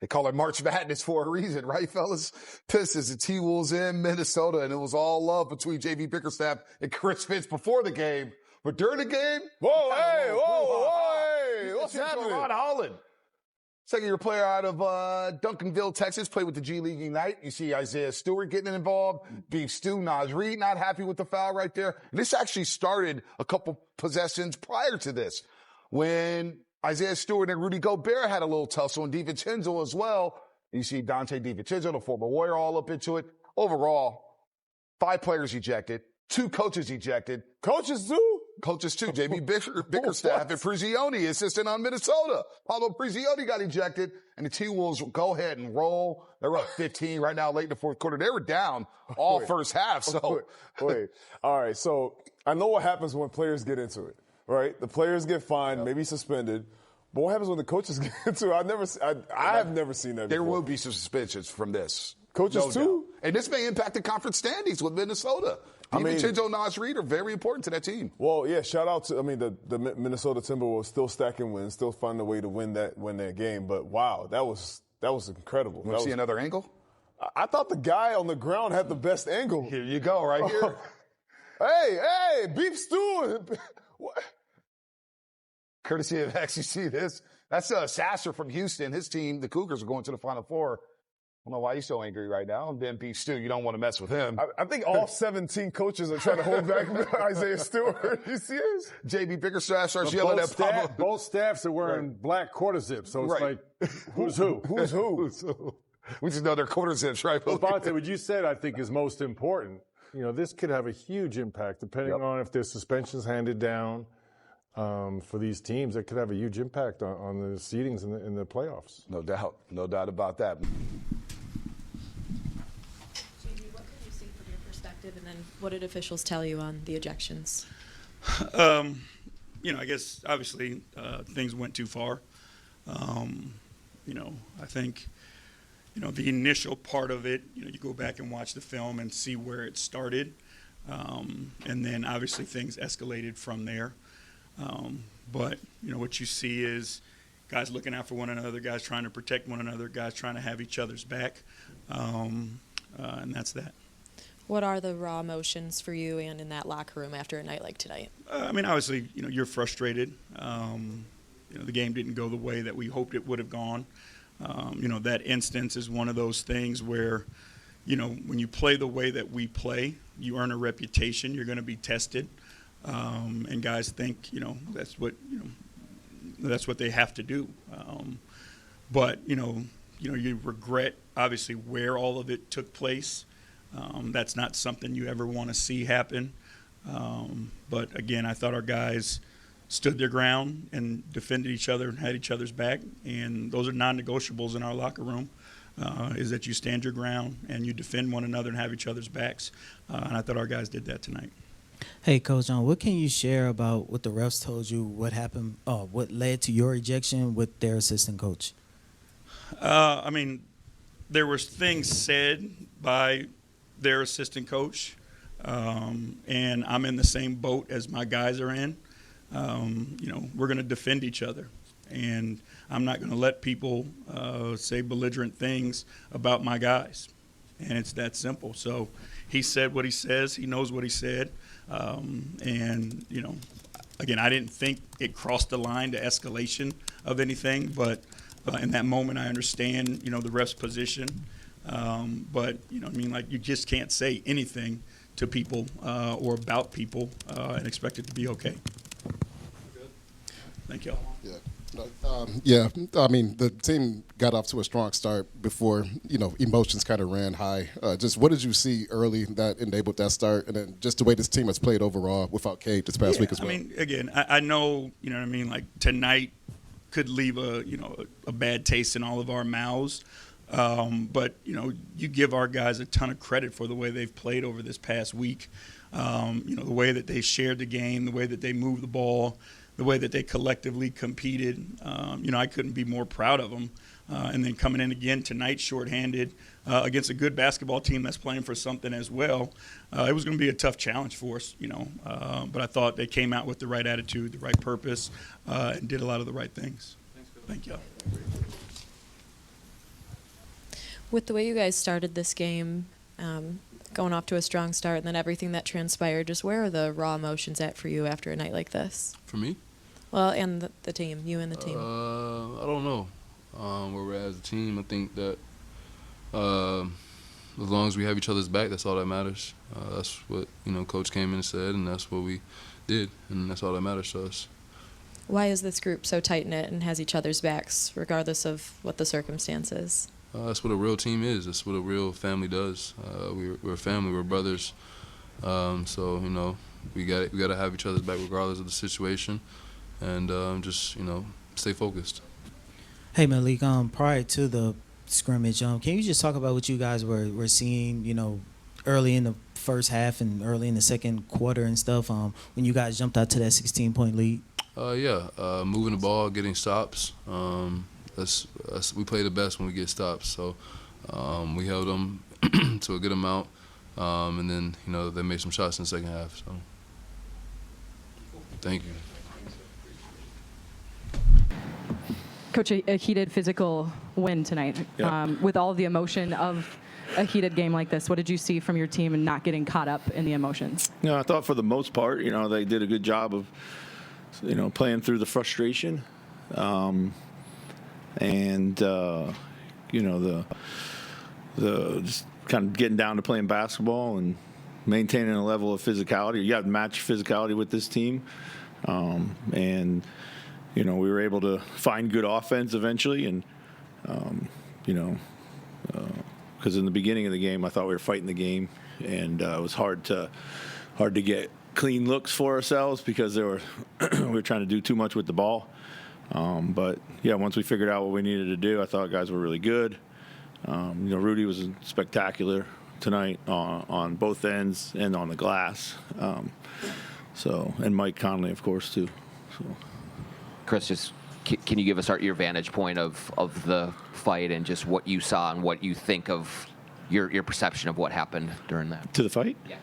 They call it March Madness for a reason, right, fellas? Pistons and T-Wolves in Minnesota, and it was all love between J.B. Bickerstaff and Chris Finch before the game. But during the game, what's happening? Ron Holland, second-year player out of Duncanville, Texas, played with the G League Ignite. You see Isaiah Stewart getting involved. Beef Stew, Naz Reid not happy with the foul right there. And this actually started a couple possessions prior to this when Isaiah Stewart and Rudy Gobert had a little tussle, and DiVincenzo as well. You see Dante DiVincenzo, the former Warrior, all up into it. Overall, 5 players ejected, 2 coaches ejected. Coaches too? Coaches too. J.B. Bickerstaff and Prigioni, assistant on Minnesota. Pablo Prigioni got ejected, and the T-Wolves go ahead and roll. They're up 15 right now late in the fourth quarter. They were down all first half. So wait. All right. So I know what happens when players get into it. Right, the players get fined, maybe suspended. But what happens when the coaches get into it? I have never seen that before. There will be some suspensions from this. Coaches too? And this may impact the conference standings with Minnesota. DiVincenzo and Naz Reid are very important to that team. Well, yeah, shout out to, the Minnesota Timberwolves still stacking wins, still finding a way to win that game. But wow, that was incredible. Want to see another angle? I thought the guy on the ground had the best angle. Here you go, right here. Hey, Beef Stew. What? Courtesy of X, you see this? That's Sasser from Houston. His team, the Cougars, are going to the Final Four. I don't know why he's so angry right now. And then Beef Stew, you don't want to mess with him. I think all 17 coaches are trying to hold back Isaiah Stewart. You serious? J.B. Bickerstaff starts yelling at Pablo. Both staffs are wearing black quarter zips, so it's like, who's who? Who's who? We just know they're quarter zips, right? Well, Bonte, what you said, I think, is most important. This could have a huge impact, depending on if there's suspensions handed down for these teams. It could have a huge impact on the seedings in the playoffs. No doubt about that. JB, what could you see from your perspective, and then what did officials tell you on the ejections? I guess obviously things went too far. I think. The initial part of it, you go back and watch the film and see where it started. And then obviously things escalated from there. But what you see is guys looking out for one another, guys trying to protect one another, guys trying to have each other's back. And that's that. What are the raw emotions for you and in that locker room after a night like tonight? Obviously, you're frustrated. The game didn't go the way that we hoped it would have gone. That instance is one of those things where, when you play the way that we play, you earn a reputation. You're going to be tested, and guys think, that's what they have to do. But you regret obviously where all of it took place. That's not something you ever want to see happen. But again, I thought our guys stood their ground and defended each other and had each other's back. And those are non-negotiables in our locker room, is that you stand your ground and you defend one another and have each other's backs. And I thought our guys did that tonight. Hey, Coach John, what can you share about what the refs told you, what happened, what led to your ejection with their assistant coach? There were things said by their assistant coach, and I'm in the same boat as my guys are in. We're going to defend each other, and I'm not going to let people say belligerent things about my guys, and it's that simple. So he said what he says. He knows what he said, and again, I didn't think it crossed the line to escalation of anything, but in that moment, I understand the ref's position, but you just can't say anything to people or about people and expect it to be okay. Thank you. The team got off to a strong start before, emotions kind of ran high. Just what did you see early that enabled that start? And then just the way this team has played overall without Cade this past week as well. Again, I know, tonight could leave a bad taste in all of our mouths. But, you give our guys a ton of credit for the way they've played over this past week. The way that they shared the game, the way that they moved the ball, the way that they collectively competed. I couldn't be more proud of them. And then coming in again tonight shorthanded against a good basketball team that's playing for something as well. It was going to be a tough challenge for us, but I thought they came out with the right attitude, the right purpose, and did a lot of the right things. Thank you. With the way you guys started this game, going off to a strong start, and then everything that transpired, just where are the raw emotions at for you after a night like this? For me? Well, and the team, you and the team. I don't know where we're at as a team. I think that as long as we have each other's back, that's all that matters. That's what Coach came in and said, and that's what we did, and that's all that matters to us. Why is this group so tight-knit and has each other's backs, regardless of what the circumstances? That's what a real team is. That's what a real family does. We're a family. We're brothers. So we got to have each other's back regardless of the situation, and just stay focused. Hey Malik, prior to the scrimmage, can you just talk about what you guys were seeing, early in the first half and early in the second quarter and stuff, when you guys jumped out to that 16-point lead? Moving the ball, getting stops. We play the best when we get stops. So we held them to a good amount, and then they made some shots in the second half. So thank you. Coach, a heated physical win tonight. Yeah. With all of the emotion of a heated game like this, what did you see from your team and not getting caught up in the emotions? I thought for the most part, they did a good job of, playing through the frustration. The just kind of getting down to playing basketball and maintaining a level of physicality. You got to match physicality with this team. We were able to find good offense eventually, and because in the beginning of the game, I thought we were fighting the game, and it was hard to get clean looks for ourselves because we were trying to do too much with the ball. But once we figured out what we needed to do, I thought guys were really good. Rudy was spectacular tonight on both ends and on the glass. And Mike Conley, of course, too. So. Chris, just can you give us your vantage point of the fight and just what you saw and what you think of your perception of what happened during that? To the fight? Yeah.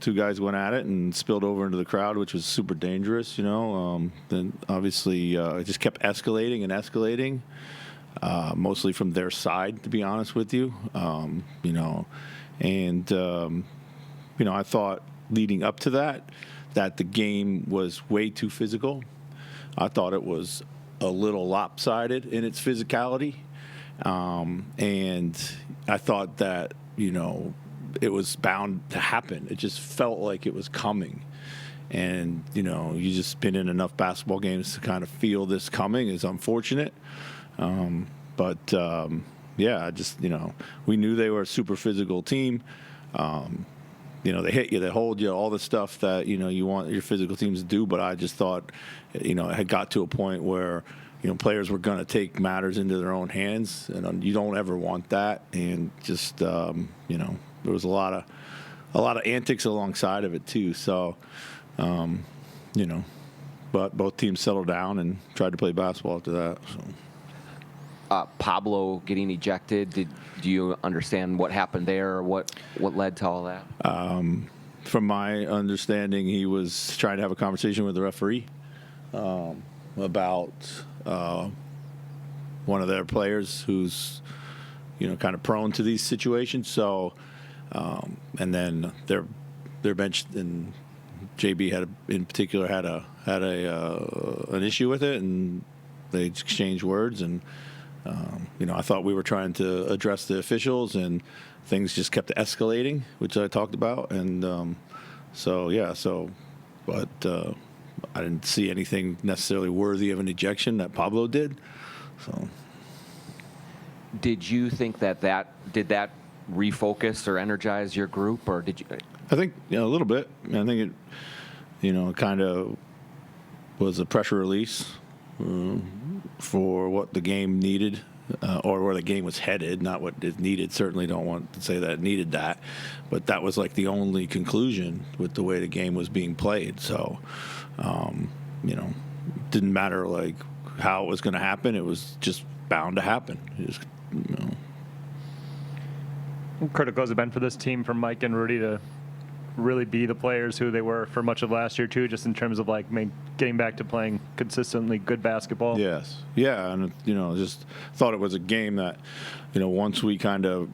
Two guys went at it and spilled over into the crowd, which was super dangerous, Then obviously it just kept escalating and escalating, mostly from their side, to be honest with you. I thought leading up to that the game was way too physical. I thought it was a little lopsided in its physicality. And I thought that, it was bound to happen. It just felt like it was coming. And, you just been in enough basketball games to kind of feel this coming is unfortunate. We knew they were a super physical team. They hit you, they hold you, all the stuff that, you want your physical teams to do. But I just thought, it had got to a point where, players were going to take matters into their own hands. And you don't ever want that. And just, there was a lot of antics alongside of it too. So, but both teams settled down and tried to play basketball after that. So. Pablo getting ejected. Do you understand what happened there, or what led to all that? From my understanding, he was trying to have a conversation with the referee about one of their players who's kind of prone to these situations. So. And then their bench and JB in particular had an issue with it, and they exchanged words. And I thought we were trying to address the officials, and things just kept escalating, which I talked about. And but I didn't see anything necessarily worthy of an ejection that Pablo did. So, did you think that refocus or energize your group, or did you? I think a little bit. I think it, kind of was a pressure release for what the game needed, or where the game was headed, not what it needed. Certainly don't want to say that it needed that, but that was like the only conclusion with the way the game was being played. So, didn't matter like how it was going to happen. It was just bound to happen. It was, critical has it been for this team, for Mike and Rudy, to really be the players who they were for much of last year too, just in terms of like getting back to playing consistently good basketball? Yes. Yeah, and just thought it was a game that, once we kind of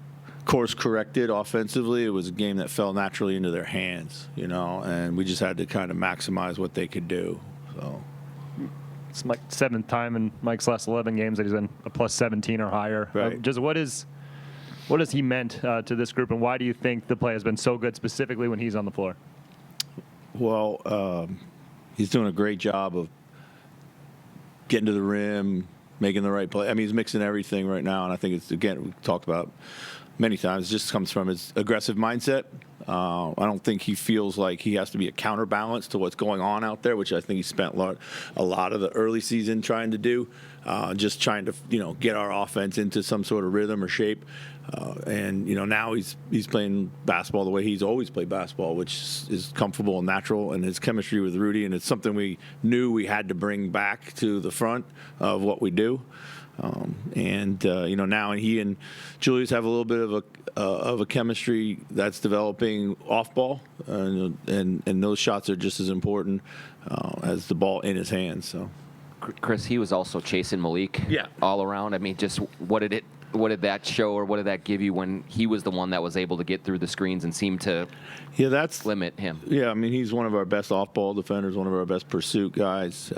course corrected offensively, it was a game that fell naturally into their hands, and we just had to kind of maximize what they could do. So it's Mike's 7th time in Mike's last 11 games that he's been a plus 17 or higher. Right. Just what has he meant to this group, and why do you think the play has been so good, specifically when he's on the floor? Well, he's doing a great job of getting to the rim, making the right play. I mean, he's mixing everything right now, and I think it's, again, we've talked about many times, it just comes from his aggressive mindset. I don't think he feels like he has to be a counterbalance to what's going on out there, which I think he spent a lot of the early season trying to do, just trying to get our offense into some sort of rhythm or shape. And now he's playing basketball the way he's always played basketball, which is comfortable and natural, and his chemistry with Rudy, and it's something we knew we had to bring back to the front of what we do. Now he and Julius have a little bit of a chemistry that's developing off ball, and those shots are just as important as the ball in his hands. So, Chris, he was also chasing Malik all around. I mean, just what did that show, or what did that give you when he was the one that was able to get through the screens and seem to limit him? Yeah, I mean, he's one of our best off-ball defenders, one of our best pursuit guys,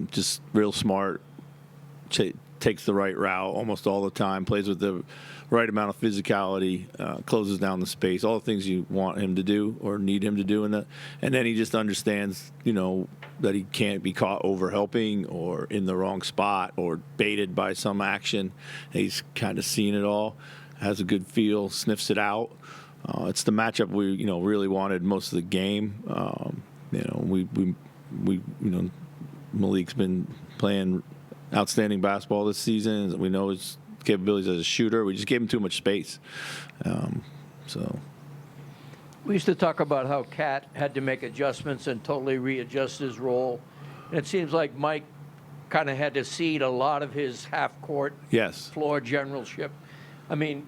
just real smart, takes the right route almost all the time, plays with the right amount of physicality, closes down the space, all the things you want him to do or need him to do in that. And then he just understands, that he can't be caught over helping or in the wrong spot or baited by some action. He's kind of seen it all, has a good feel, sniffs it out. It's the matchup we, really wanted most of the game. Malik's been playing outstanding basketball this season. We know his capabilities as a shooter. We just gave him too much space. We used to talk about how Cat had to make adjustments and totally readjust his role. And it seems like Mike kind of had to cede a lot of his half-court floor generalship. I mean,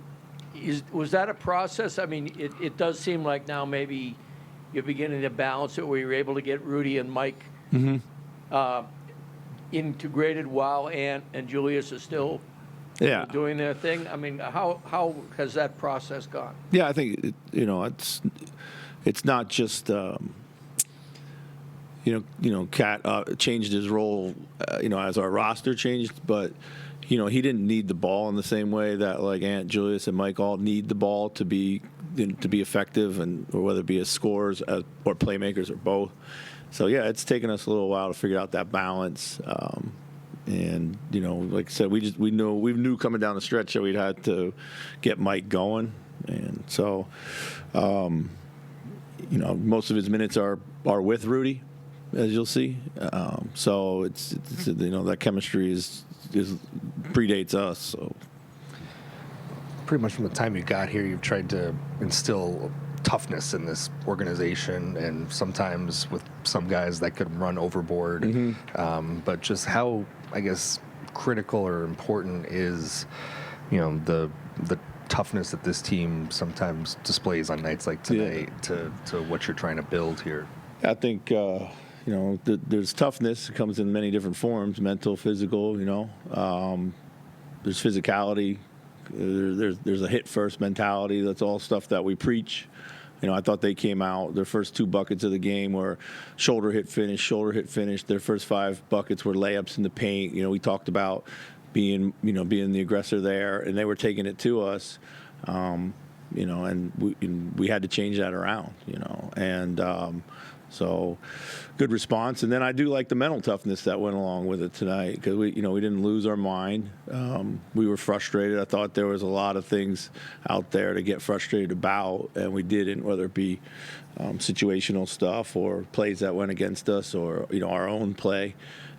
was that a process? I mean, it does seem like now maybe you're beginning to balance it where you're able to get Rudy and Mike integrated while Ant and Julius are still doing their thing. I mean, how has that process gone? Yeah, I think it's not just Cat changed his role as our roster changed, but he didn't need the ball in the same way that like Ant, Julius, and Mike all need the ball to be effective, or whether it be as scorers or playmakers or both. So yeah, it's taken us a little while to figure out that balance. And like I said, we knew coming down the stretch that we'd had to get Mike going, and so most of his minutes are with Rudy, as you'll see. So it's that chemistry is predates us. So pretty much from the time you got here, you've tried to instill toughness in this organization, and sometimes with some guys that could run overboard. But just how, I guess, critical or important is, the toughness that this team sometimes displays on nights like today to what you're trying to build here? I think, there's toughness. It comes in many different forms, mental, physical, there's physicality. There's a hit-first mentality. That's all stuff that we preach. I thought they came out, their first 2 buckets of the game were shoulder hit finish. Their first 5 buckets were layups in the paint. We talked about being the aggressor there, and they were taking it to us. And we had to change that around, so good response. And then I do like the mental toughness that went along with it tonight, because we didn't lose our mind. We were frustrated. I thought there was a lot of things out there to get frustrated about, and we didn't, whether it be situational stuff or plays that went against us, or our own play.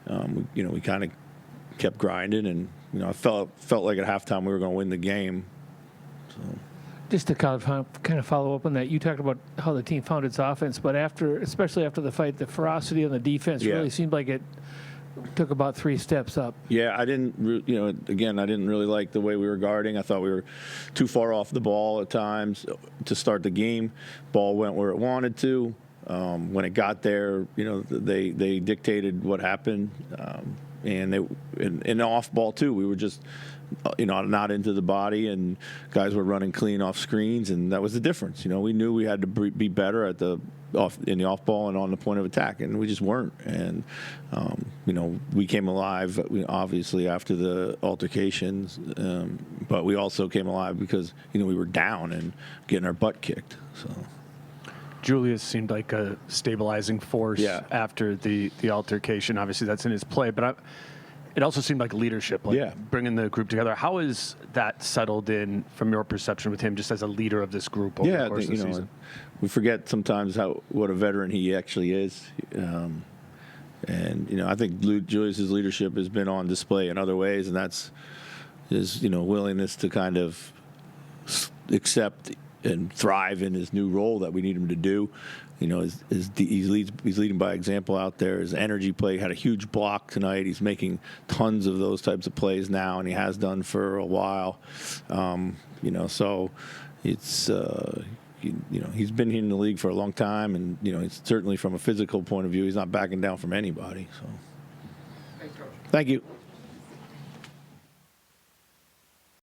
We kind of kept grinding, and I felt like at halftime we were going to win the game. So. Just to kind of follow up on that, you talked about how the team found its offense, but especially after the fight, the ferocity on the defense really seemed like it took about 3 steps up. Yeah, I didn't really like the way we were guarding. I thought we were too far off the ball at times to start the game. Ball went where it wanted to. When it got there, they dictated what happened, and in off ball too. We were just, not into the body, and guys were running clean off screens, and that was the difference. We knew we had to be better in the off ball and on the point of attack, and we just weren't. And we came alive obviously after the altercations, but we also came alive because we were down and getting our butt kicked. So. Julius seemed like a stabilizing force after the altercation. Obviously, that's in his play, but it also seemed like leadership, bringing the group together. How is that settled in from your perception with him, just as a leader of this group over the course of the season? We forget sometimes what a veteran he actually is, and I think Julius's leadership has been on display in other ways, and that's his willingness to kind of accept and thrive in his new role that we need him to do. He's leading by example out there. His energy play had a huge block tonight. He's making tons of those types of plays now, and he has done for a while. So it's he's been here in the league for a long time, and it's certainly from a physical point of view, he's not backing down from anybody. So, thank you.